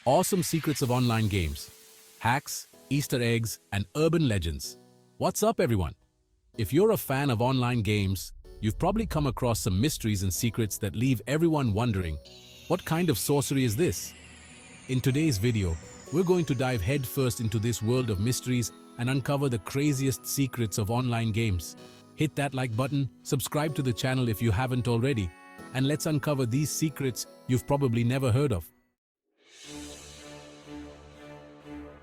Awesome secrets of online games, hacks, Easter eggs, and urban legends. What's up, everyone? If you're a fan of online games, you've probably come across some mysteries and secrets that leave everyone wondering, what kind of sorcery is this? In today's video, we're going to dive headfirst into this world of mysteries and uncover the craziest secrets of online games. Hit that like button, subscribe to the channel if you haven't already, and let's uncover these secrets you've probably never heard of.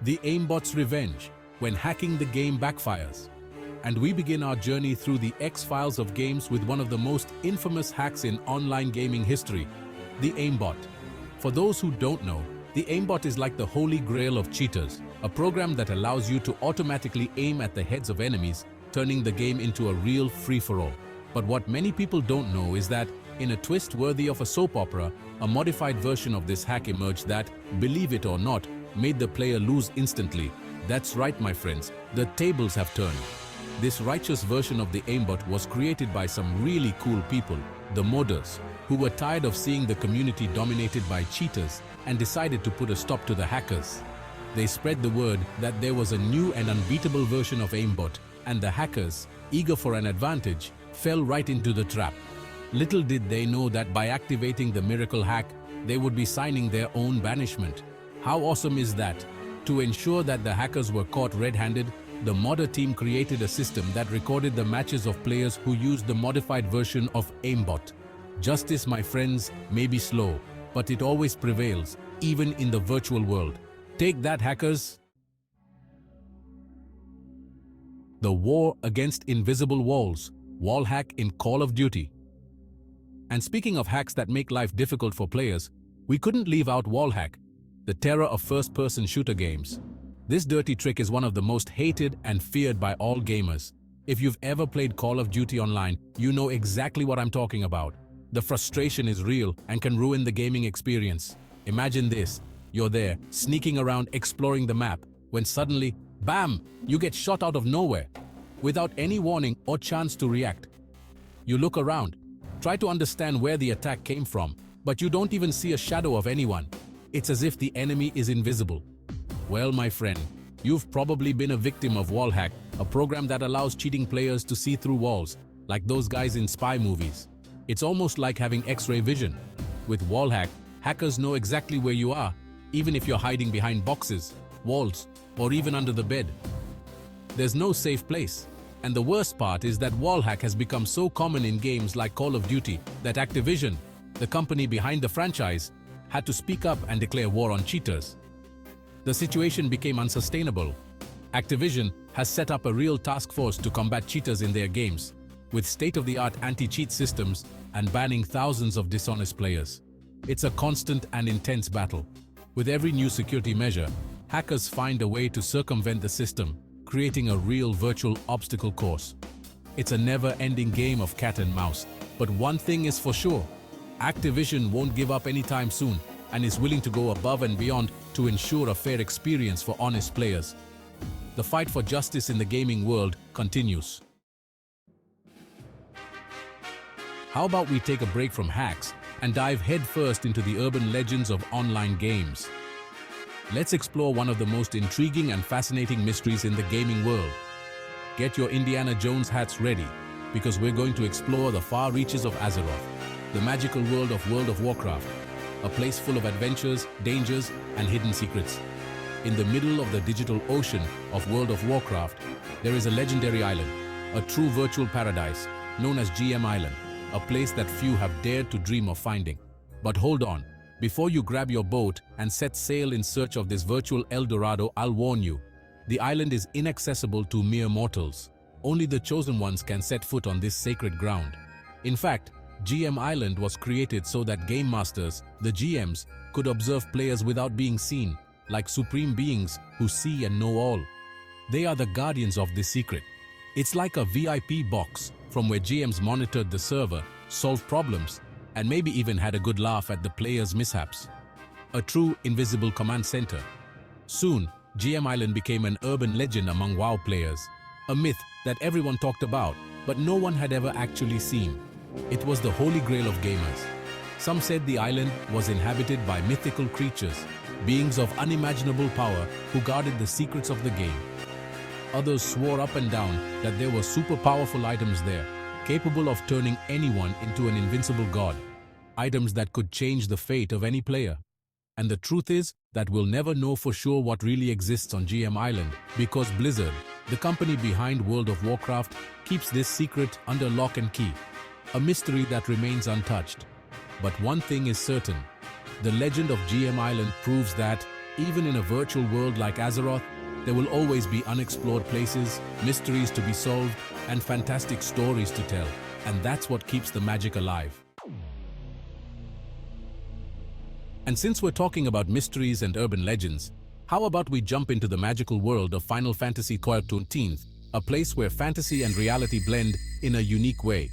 The aimbot's revenge, when hacking the game backfires. And we begin our journey through the X-Files of games with one of the most infamous hacks in online gaming history, the aimbot. For those who don't know, the aimbot is like the holy grail of cheaters, a program that allows you to automatically aim at the heads of enemies, turning the game into a real free-for-all. But what many people don't know is that, in a twist worthy of a soap opera, a modified version of this hack emerged that, believe it or not, made the player lose instantly. That's right, my friends, the tables have turned. This righteous version of the aimbot was created by some really cool people, the modders, who were tired of seeing the community dominated by cheaters and decided to put a stop to the hackers. They spread the word that there was a new and unbeatable version of aimbot, and the hackers, eager for an advantage, fell right into the trap. Little did they know that by activating the miracle hack, they would be signing their own banishment. How awesome is that? To ensure that the hackers were caught red-handed, the modder team created a system that recorded the matches of players who used the modified version of aimbot. Justice, my friends, may be slow, but it always prevails, even in the virtual world. Take that, hackers! The war against invisible walls, wall hack in Call of Duty. And speaking of hacks that make life difficult for players, we couldn't leave out wall hack, the terror of first-person shooter games. This dirty trick is one of the most hated and feared by all gamers. If you've ever played Call of Duty online, you know exactly what I'm talking about. The frustration is real and can ruin the gaming experience. Imagine this, you're there, sneaking around exploring the map, when suddenly, bam, you get shot out of nowhere, without any warning or chance to react. You look around, try to understand where the attack came from, but you don't even see a shadow of anyone. It's as if the enemy is invisible. Well, my friend, you've probably been a victim of wall hack, a program that allows cheating players to see through walls, like those guys in spy movies. It's almost like having X-ray vision. With wall hack, hackers know exactly where you are, even if you're hiding behind boxes, walls, or even under the bed. There's no safe place. And the worst part is that wall hack has become so common in games like Call of Duty that Activision, the company behind the franchise, had to speak up and declare war on cheaters. The situation became unsustainable. Activision has set up a real task force to combat cheaters in their games, with state-of-the-art anti-cheat systems and banning thousands of dishonest players. It's a constant and intense battle. With every new security measure, hackers find a way to circumvent the system, creating a real virtual obstacle course. It's a never-ending game of cat and mouse. But one thing is for sure, Activision won't give up anytime soon and is willing to go above and beyond to ensure a fair experience for honest players. The fight for justice in the gaming world continues. How about we take a break from hacks and dive headfirst into the urban legends of online games? Let's explore one of the most intriguing and fascinating mysteries in the gaming world. Get your Indiana Jones hats ready, because we're going to explore the far reaches of Azeroth, the magical world of Warcraft, a place full of adventures, dangers, and hidden secrets. In the middle of the digital ocean of World of Warcraft, there is a legendary island, a true virtual paradise, known as GM Island, a place that few have dared to dream of finding. But hold on, before you grab your boat and set sail in search of this virtual El Dorado, I'll warn you, the island is inaccessible to mere mortals. Only the chosen ones can set foot on this sacred ground. In fact, GM Island was created so that game masters, the GMs, could observe players without being seen, like supreme beings who see and know all. They are the guardians of this secret. It's like a VIP box from where GMs monitored the server, solved problems, and maybe even had a good laugh at the players' mishaps. A true invisible command center. Soon, GM Island became an urban legend among WoW players, a myth that everyone talked about, but no one had ever actually seen. It was the holy grail of gamers. Some said the island was inhabited by mythical creatures, beings of unimaginable power who guarded the secrets of the game. Others swore up and down that there were super powerful items there, capable of turning anyone into an invincible god. Items that could change the fate of any player. And the truth is that we'll never know for sure what really exists on GM Island because Blizzard, the company behind World of Warcraft, keeps this secret under lock and key. A mystery that remains untouched. But one thing is certain. The legend of GM Island proves that, even in a virtual world like Azeroth, there will always be unexplored places, mysteries to be solved, and fantastic stories to tell. And that's what keeps the magic alive. And since we're talking about mysteries and urban legends, how about we jump into the magical world of Final Fantasy XIV, a place where fantasy and reality blend in a unique way.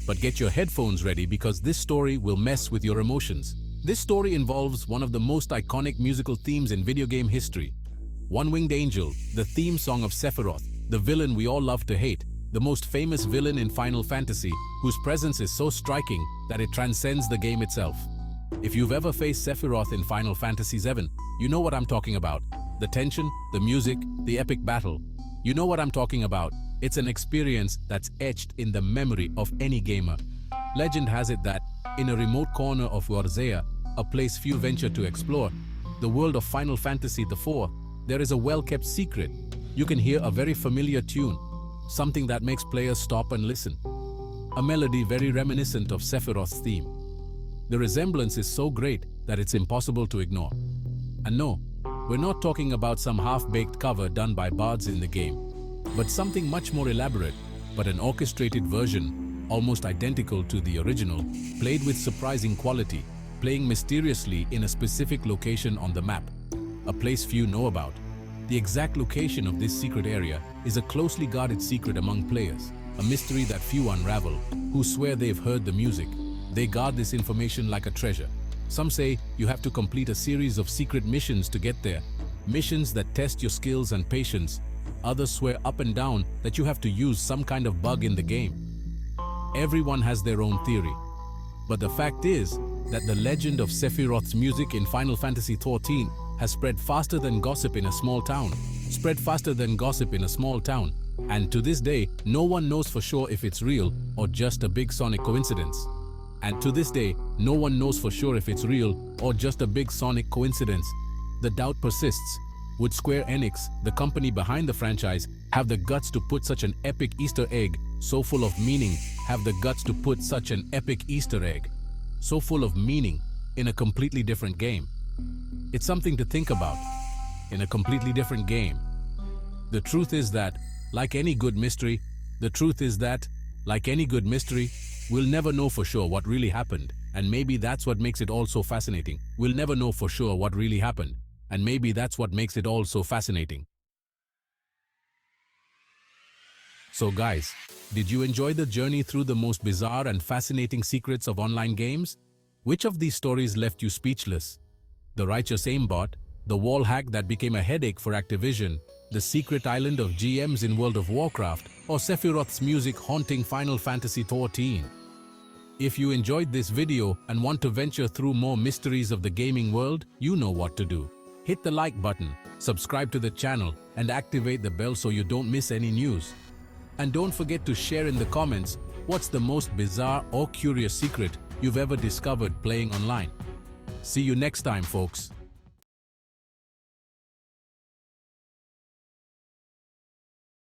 But get your headphones ready because this story will mess with your emotions. This story involves one of the most iconic musical themes in video game history. One-Winged Angel, the theme song of Sephiroth, the villain we all love to hate, the most famous villain in Final Fantasy, whose presence is so striking that it transcends the game itself. If you've ever faced Sephiroth in Final Fantasy VII, you know what I'm talking about. The tension, the music, the epic battle. You know what I'm talking about. It's an experience that's etched in the memory of any gamer. Legend has it that, in a remote corner of Warzea, a place few venture to explore, the world of Final Fantasy IV, there is a well-kept secret. You can hear a very familiar tune, something that makes players stop and listen. A melody very reminiscent of Sephiroth's theme. The resemblance is so great that it's impossible to ignore. And no, we're not talking about some half-baked cover done by bards in the game, but something much more elaborate, but an orchestrated version, almost identical to the original, played with surprising quality, playing mysteriously in a specific location on the map, a place few know about. The exact location of this secret area is a closely guarded secret among players, a mystery that few unravel, who swear they've heard the music. They guard this information like a treasure. Some say you have to complete a series of secret missions to get there, missions that test your skills and patience. Others swear up and down that you have to use some kind of bug in the game. Everyone has their own theory. But the fact is that the legend of Sephiroth's music in Final Fantasy XIV has spread faster than gossip in a small town. And to this day, no one knows for sure if it's real or just a big sonic coincidence. The doubt persists. Would Square Enix, the company behind the franchise, have the guts to put such an epic Easter egg so full of meaning, in a completely different game? It's something to think about. In a completely different game. The truth is that, like any good mystery, we'll never know for sure what really happened, and maybe that's what makes it all so fascinating. So guys, did you enjoy the journey through the most bizarre and fascinating secrets of online games? Which of these stories left you speechless? The righteous aimbot, the wall hack that became a headache for Activision, the secret island of GMs in World of Warcraft, or Sephiroth's music haunting Final Fantasy XIV? If you enjoyed this video and want to venture through more mysteries of the gaming world, you know what to do. Hit the like button, subscribe to the channel, and activate the bell so you don't miss any news. And don't forget to share in the comments what's the most bizarre or curious secret you've ever discovered playing online. See you next time, folks.